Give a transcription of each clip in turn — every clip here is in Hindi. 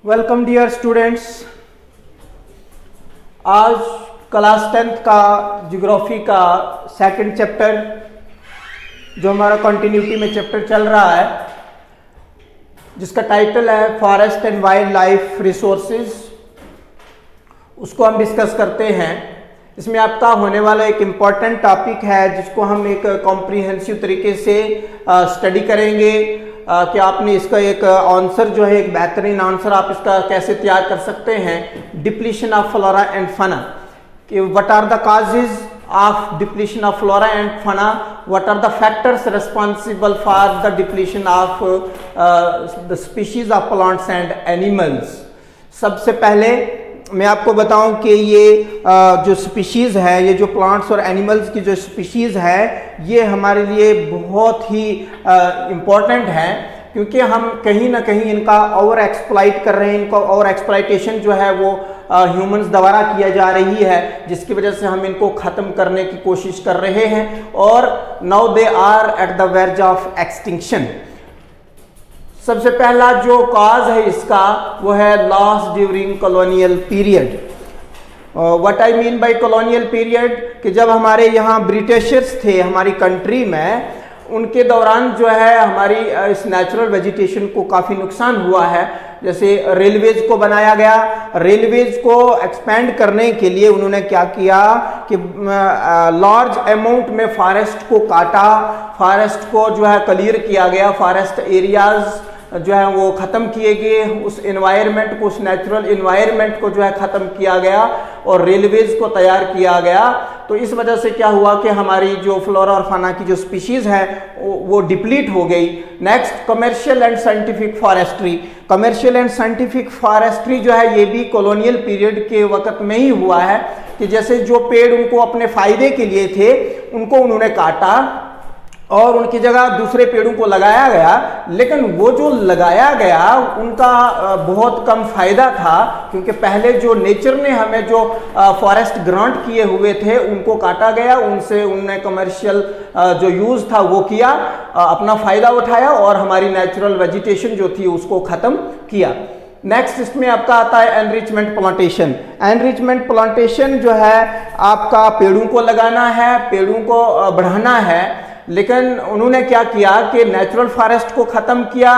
Welcome dear students. आज क्लास 10th का ज्योग्राफी का सेकंड चैप्टर जो हमारा कंटिन्यूटी में चैप्टर चल रहा है, जिसका टाइटल है forest and wild life resources, उसको हम डिस्कस करते हैं। इसमें आपका होने वाला एक इम्पॉर्टेंट टॉपिक है जिसको हम एक कॉम्प्रिहेंसिव तरीके से स्टडी करेंगे कि आपने इसका एक आंसर जो है, एक बेहतरीन आंसर आप इसका कैसे तैयार कर सकते हैं। Depletion of flora and fauna, कि what are the causes of depletion of flora and fauna, what are the factors responsible for the depletion of the species of plants and animals. सबसे पहले मैं आपको बताऊं कि ये जो स्पीशीज़ है, ये जो प्लांट्स और एनिमल्स की जो स्पीशीज़ है, ये हमारे लिए बहुत ही इम्पॉर्टेंट है, क्योंकि हम कहीं ना कहीं इनका ओवर एक्सप्लॉइट कर रहे हैं। इनका ओवर एक्सप्लॉइटेशन जो है वो ह्यूमंस द्वारा किया जा रही है, जिसकी वजह से हम इनको ख़त्म करने की कोशिश कर रहे हैं और now they are at the verge of extinction. सबसे पहला जो कॉज है इसका वो है loss during colonial period. What I mean by colonial period, कि जब हमारे यहाँ ब्रिटिशर्स थे हमारी कंट्री में, उनके दौरान जो है हमारी इस नेचुरल वेजिटेशन को काफ़ी नुकसान हुआ है। जैसे रेलवेज को बनाया गया, रेलवेज को एक्सपेंड करने के लिए उन्होंने क्या किया कि लार्ज अमाउंट में फॉरेस्ट को काटा, फॉरेस्ट को जो है क्लियर किया गया, फॉरेस्ट एरियाज जो है वो ख़त्म किए गए, उस एनवायरनमेंट को, उस नेचुरल एनवायरनमेंट को जो है ख़त्म किया गया और रेलवेज को तैयार किया गया। तो इस वजह से क्या हुआ कि हमारी जो फ्लोरा और फाना की जो स्पीशीज़ है वो डिप्लीट हो गई। Next, commercial and scientific forestry. Commercial and scientific forestry जो है ये भी कॉलोनियल पीरियड के वक्त में ही हुआ है, कि जैसे जो पेड़ उनको अपने फ़ायदे के लिए थे उनको उन्होंने काटा और उनकी जगह दूसरे पेड़ों को लगाया गया, लेकिन वो जो लगाया गया उनका बहुत कम फायदा था, क्योंकि पहले जो नेचर ने हमें जो फॉरेस्ट ग्रांट किए हुए थे उनको काटा गया, उनसे उनने कमर्शियल जो यूज़ था वो किया, अपना फ़ायदा उठाया और हमारी नेचुरल वेजिटेशन जो थी उसको ख़त्म किया। नेक्स्ट इसमें आपका आता है एनरिचमेंट प्लांटेशन। एनरिचमेंट प्लांटेशन जो है आपका पेड़ों को लगाना है, पेड़ों को बढ़ाना है, लेकिन उन्होंने क्या किया कि नेचुरल फॉरेस्ट को ख़त्म किया।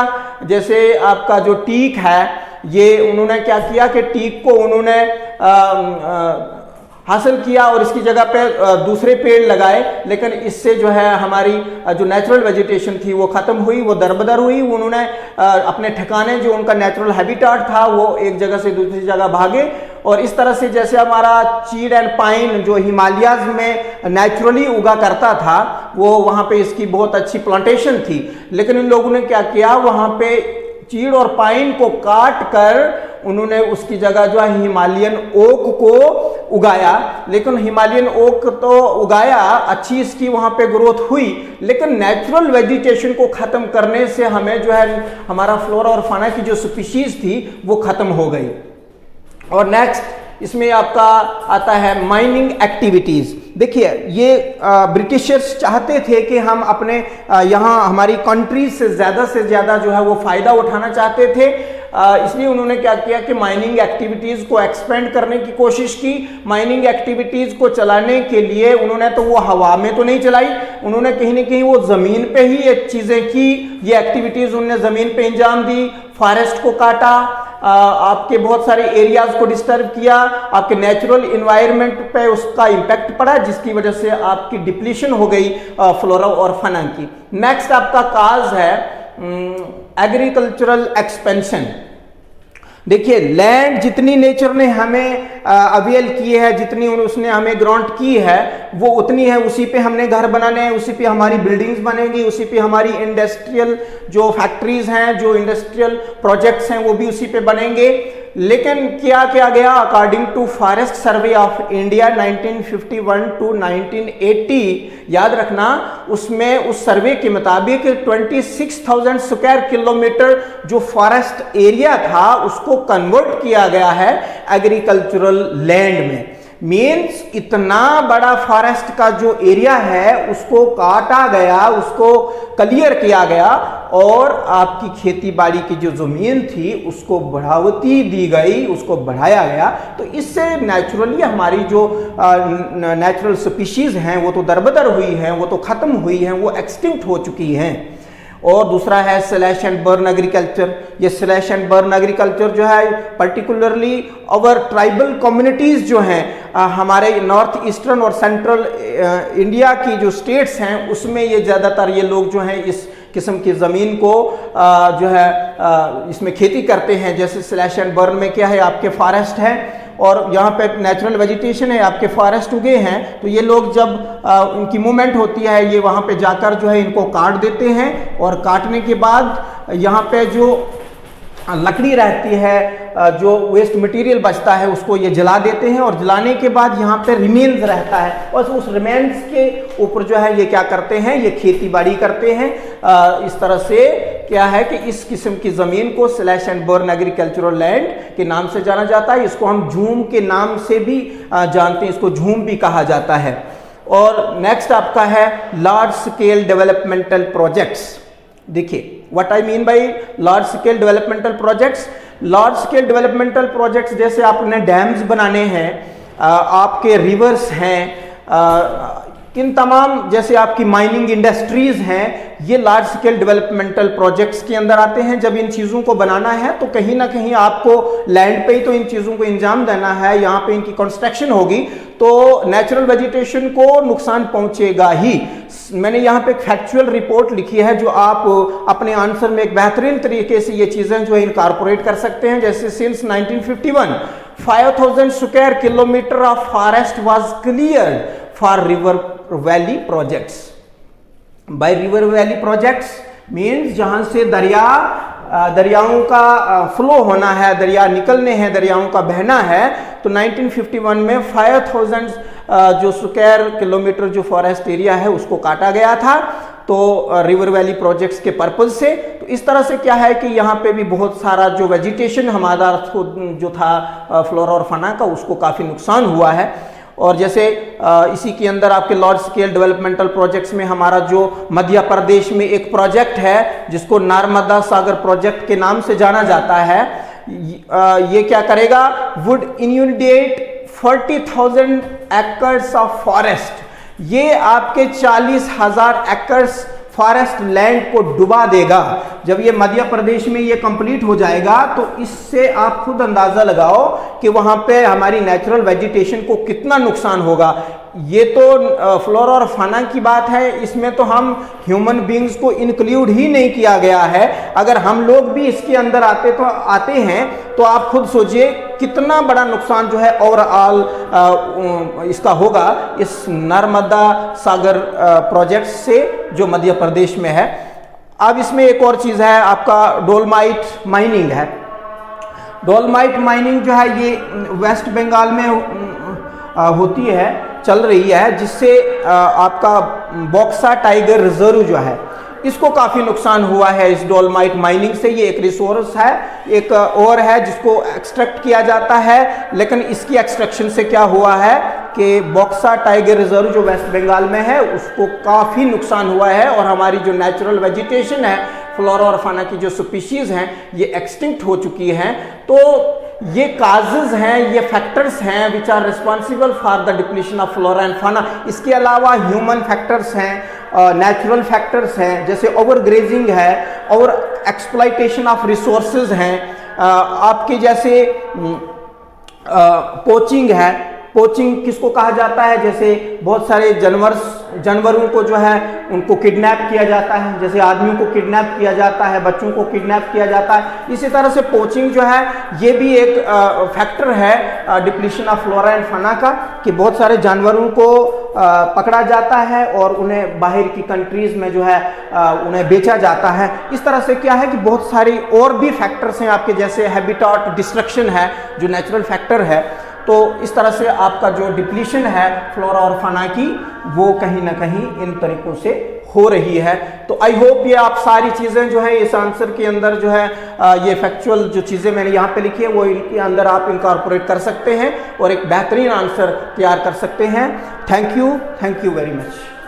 जैसे आपका जो टीक है, ये उन्होंने क्या किया कि टीक को उन्होंने हासिल किया और इसकी जगह पे दूसरे पेड़ लगाए, लेकिन इससे जो है हमारी जो नेचुरल वेजिटेशन थी वो ख़त्म हुई, वो दरबदर हुई। उन्होंने अपने ठिकाने, जो उनका नेचुरल हैबिटेट था, वो एक जगह से दूसरी जगह भागे। और इस तरह से जैसे हमारा चीड़ एंड पाइन जो हिमालयाज में नेचुरली उगा करता था, वो वहाँ पे इसकी बहुत अच्छी प्लांटेशन थी, लेकिन इन लोगों ने क्या किया, वहाँ पे चीड़ और पाइन को काट कर उन्होंने उसकी जगह जो है हिमालयन ओक को उगाया। लेकिन हिमालयन ओक तो उगाया, अच्छी इसकी वहाँ पे ग्रोथ हुई, लेकिन नेचुरल वेजिटेशन को ख़त्म करने से हमें जो है हमारा फ्लोरा और फाना की जो स्पीशीज़ थी वो ख़त्म हो गई। और नेक्स्ट इसमें आपका आता है माइनिंग एक्टिविटीज़। देखिए, ये ब्रिटिशर्स चाहते थे कि हम अपने यहाँ हमारी कंट्री से ज़्यादा जो है वो फ़ायदा उठाना चाहते थे, इसलिए उन्होंने क्या किया कि माइनिंग एक्टिविटीज़ को एक्सपेंड करने की कोशिश की। माइनिंग एक्टिविटीज़ को चलाने के लिए उन्होंने तो वो हवा में तो नहीं चलाई, उन्होंने कहीं ना कहीं वो ज़मीन पे ही ये चीज़ें की, ये एक्टिविटीज़ उन्होंने ज़मीन पे अंजाम दी। फॉरेस्ट को काटा, आपके बहुत सारे एरियाज को डिस्टर्ब किया, आपके नेचुरल इन्वायरमेंट पे उसका इम्पैक्ट पड़ा, जिसकी वजह से आपकी डिप्लीशन हो गई फ्लोरा और फना की। नेक्स्ट आपका काज है एग्रीकल्चरल एक्सपेंशन। देखिए, लैंड जितनी नेचर ने हमें अवेल की है, जितनी उसने हमें ग्रांट की है, वो उतनी है, उसी पे हमने घर बनाने हैं, उसी पे हमारी बिल्डिंग्स बनेंगी, उसी पे हमारी इंडस्ट्रियल जो फैक्ट्रीज हैं, जो इंडस्ट्रियल प्रोजेक्ट्स हैं, वो भी उसी पे बनेंगे। लेकिन क्या किया गया, according to forest survey of India 1951 to 1980, याद रखना, उसमें उस सर्वे के मुताबिक 26,000 स्क्वायर किलोमीटर जो फॉरेस्ट एरिया था उसको कन्वर्ट किया गया है एग्रीकल्चरल लैंड में। मीन्स इतना बड़ा फॉरेस्ट का जो एरिया है उसको काटा गया, उसको क्लियर किया गया और आपकी खेती बाड़ी की जो जमीन थी उसको बढ़ावती दी गई, उसको बढ़ाया गया। तो इससे नेचुरली हमारी जो नेचुरल स्पीशीज हैं वो तो दरबदर हुई हैं, वो तो खत्म हुई हैं, वो एक्सटिंक्ट हो चुकी हैं। और दूसरा है स्लैश एंड बर्न एग्रीकल्चर। ये स्लैश एंड बर्न एग्रीकल्चर जो है पर्टिकुलरली अवर ट्राइबल कम्युनिटीज जो हैं हमारे नॉर्थ ईस्टर्न और सेंट्रल इंडिया की जो स्टेट्स हैं उसमें ये ज़्यादातर ये लोग जो हैं इस किस्म की ज़मीन को जो है इसमें खेती करते हैं। जैसे स्लैश एंड बर्न में क्या है, आपके फॉरेस्ट है और यहाँ पे नेचुरल वेजिटेशन है, आपके फॉरेस्ट उगे हैं, तो ये लोग जब इनकी मूवमेंट होती है ये वहाँ पे जाकर जो है इनको काट देते हैं और काटने के बाद यहाँ पे जो लकड़ी रहती है, जो वेस्ट मटेरियल बचता है उसको ये जला देते हैं और जलाने के बाद यहाँ पे रिमेन्स रहता है और उस रिमेन्स के ऊपर जो है ये क्या करते हैं, ये खेती बाड़ी करते हैं। इस तरह से क्या है कि इस किस्म की ज़मीन को slash and burn agricultural land के नाम से जाना जाता है। इसको हम झूम के नाम से भी जानते हैं, इसको झूम भी कहा जाता है। और नेक्स्ट आपका है लार्ज स्केल डेवलपमेंटल प्रोजेक्ट्स। देखिए what I mean by large scale developmental projects. Large scale developmental projects जैसे आपने डैम्स बनाने हैं, आपके रिवर्स हैं, इन तमाम जैसे आपकी माइनिंग इंडस्ट्रीज हैं, ये लार्ज स्केल डेवलपमेंटल प्रोजेक्ट्स के अंदर आते हैं। जब इन चीज़ों को बनाना है तो कहीं ना कहीं आपको लैंड पे ही तो इन चीज़ों को इंजाम देना है, यहाँ पे इनकी कंस्ट्रक्शन होगी तो नेचुरल वेजिटेशन को नुकसान पहुंचेगा ही। मैंने यहाँ पे फैक्चुअल रिपोर्ट लिखी है जो आप अपने आंसर में एक बेहतरीन तरीके से ये चीज़ें जो है इनकॉर्पोरेट कर सकते हैं। जैसे since 1951 5000 square kilometre of forest was cleared for river valley projects. By river valley projects means जहां से दरियाओं का फ्लो होना है, दरिया निकलने हैं, दरियाओं का बहना है, तो 1951 में 5000 जो स्क्वायर किलोमीटर जो फॉरेस्ट एरिया है उसको काटा गया था तो रिवर वैली प्रोजेक्ट्स के पर्पज से। तो इस तरह से क्या है कि यहाँ पे भी बहुत सारा जो वेजिटेशन हमारा जो था फ्लोरा और फाना का उसको काफ़ी नुकसान हुआ है। और जैसे इसी के अंदर आपके लार्ज स्केल डेवलपमेंटल प्रोजेक्ट्स में हमारा जो मध्य प्रदेश में एक प्रोजेक्ट है जिसको नर्मदा सागर प्रोजेक्ट के नाम से जाना जाता है, ये क्या करेगा, वुड इन्यूनिडेट 40,000 एकर्स ऑफ फॉरेस्ट। ये आपके 40,000 एकर्स फॉरेस्ट लैंड को डुबा देगा। जब ये मध्य प्रदेश में ये कंप्लीट हो जाएगा तो इससे आप खुद अंदाजा लगाओ कि वहां पे हमारी नेचुरल वेजिटेशन को कितना नुकसान होगा। ये तो फ्लोरा और फाना की बात है, इसमें तो हम ह्यूमन बींग्स को इंक्लूड ही नहीं किया गया है। अगर हम लोग भी इसके अंदर आते हैं तो आप खुद सोचिए कितना बड़ा नुकसान जो है ओवरऑल इसका होगा इस नर्मदा सागर प्रोजेक्ट से जो मध्य प्रदेश में है। अब इसमें एक और चीज़ है, आपका डोलमाइट माइनिंग है। डोलमाइट माइनिंग जो है ये वेस्ट बंगाल में होती है, चल रही है, जिससे आपका बॉक्सा टाइगर रिजर्व जो है इसको काफ़ी नुकसान हुआ है इस डोलमाइट माइनिंग से। ये एक रिसोर्स है, एक और है जिसको एक्सट्रैक्ट किया जाता है, लेकिन इसकी एक्सट्रैक्शन से क्या हुआ है कि बॉक्सा टाइगर रिजर्व जो वेस्ट बंगाल में है उसको काफ़ी नुकसान हुआ है और हमारी जो नेचुरल वेजिटेशन है, फ्लोरा और फाना की जो स्पीशीज़ हैं ये एक्सटिंक्ट हो चुकी हैं। तो ये काजेज हैं, ये फैक्टर्स हैं which are responsible for the depletion of flora and fauna. इसके अलावा ह्यूमन फैक्टर्स हैं, नेचुरल फैक्टर्स हैं, जैसे ओवर ग्रेजिंग है और एक्सप्लॉइटेशन ऑफ रिसोर्सेज हैं, आपके जैसे पोचिंग है। पोचिंग किसको कहा जाता है, जैसे बहुत सारे जानवरों को जो है उनको किडनैप किया जाता है, जैसे आदमियों को किडनैप किया जाता है, बच्चों को किडनैप किया जाता है। इसी तरह से पोचिंग जो है ये भी एक फैक्टर है डिप्लीशन ऑफ फ्लोरा एंड फाना का, कि बहुत सारे जानवरों को पकड़ा जाता है और उन्हें बाहर की कंट्रीज में जो है उन्हें बेचा जाता है। इस तरह से क्या है कि बहुत सारी और भी फैक्टर्स हैं आपके, जैसे हैबिटाट डिस्ट्रक्शन है जो नेचुरल फैक्टर है। तो इस तरह से आपका जो डिप्लीशन है फ्लोरा और फाना की वो कहीं ना कहीं इन तरीकों से हो रही है। तो आई होप ये आप सारी चीज़ें जो है इस आंसर के अंदर जो है ये फैक्चुअल जो चीज़ें मैंने यहाँ पे लिखी है वो इनके अंदर आप इनकॉर्पोरेट कर सकते हैं और एक बेहतरीन आंसर तैयार कर सकते हैं। Thank you very much.